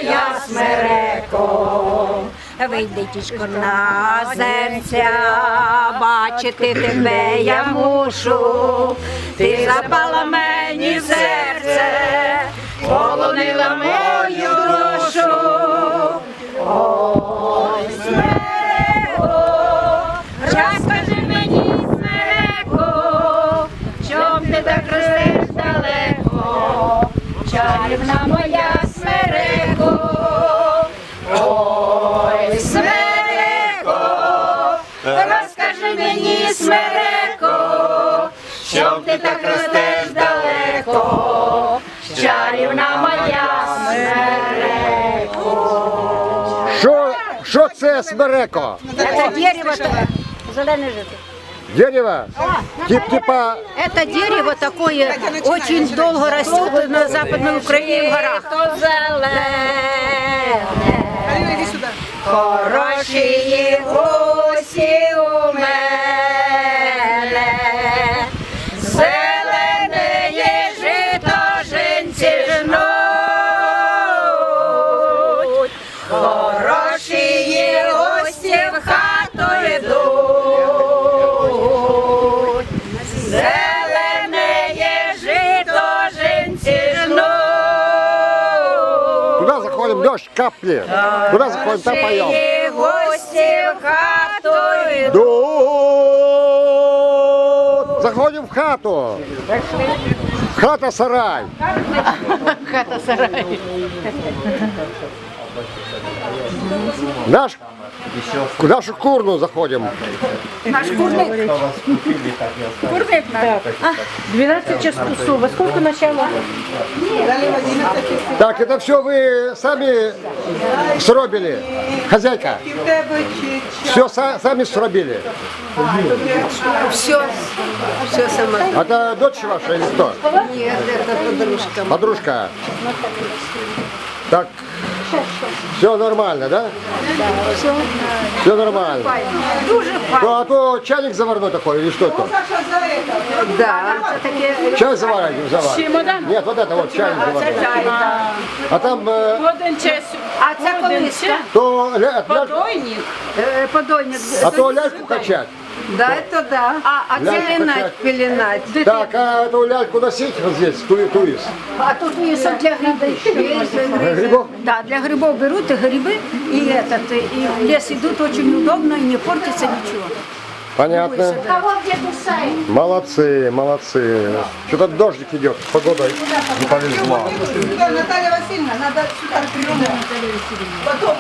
моя смереко, вийди тішко на озерця, бачити тебе я мушу, ти запала мені в серце, полонила мою душу. Ой, смереко, розкажи мені, смереко, чом ти так ростеш далеко, чарівна моя смереко. Ой, смереко, розкажи мені, смереко, чом ти так ростеш далеко, чарівна моя смереко. Що це смереко? Это дерево, зеленый жито. Дерево? Типа... Это дерево такое очень долго растет на Западной Украине в горах. Хороші гості у мене, зелене жито жінці жнуть, хороші гості в хату йдуть, зелене жито жінці жнуть. Куда заходим? Дождь, капли. Куда заходим? Там поем. Гості в хату йдуть. Заходим в хату. Хата-сарай. Хата-сарай. Нашу курну заходим. Наш курник. Курник наш. 12 часов. Во сколько начало? Так, это все вы сами сробили? Хозяйка? Все сами сробили? Все сама. Это дочь ваша или кто? Нет, это подружка. Подружка? Так, все нормально, да? Все. Все нормально. Дуже файно. А то чайник заварной такой или что это? Да. Це таке. Чай заваривать? Чемодан? Нет, вот это вот чайник заварной. А там Один час. А це колиска. то Подойник. Подойник. а то ляльку качать. Да, это да. А Ляльку качать. пеленать. Так, а эту ляльку носить вот здесь, туис? А тут висок для грибов. Грибов? Да, для грибов берут и грибы, и в лес идут очень удобно и не портится ничего. Понятно. Молодцы, молодцы. Что-то дождик идет, погода не повезло. Наталья Васильевна, надо сюда приемную. Потом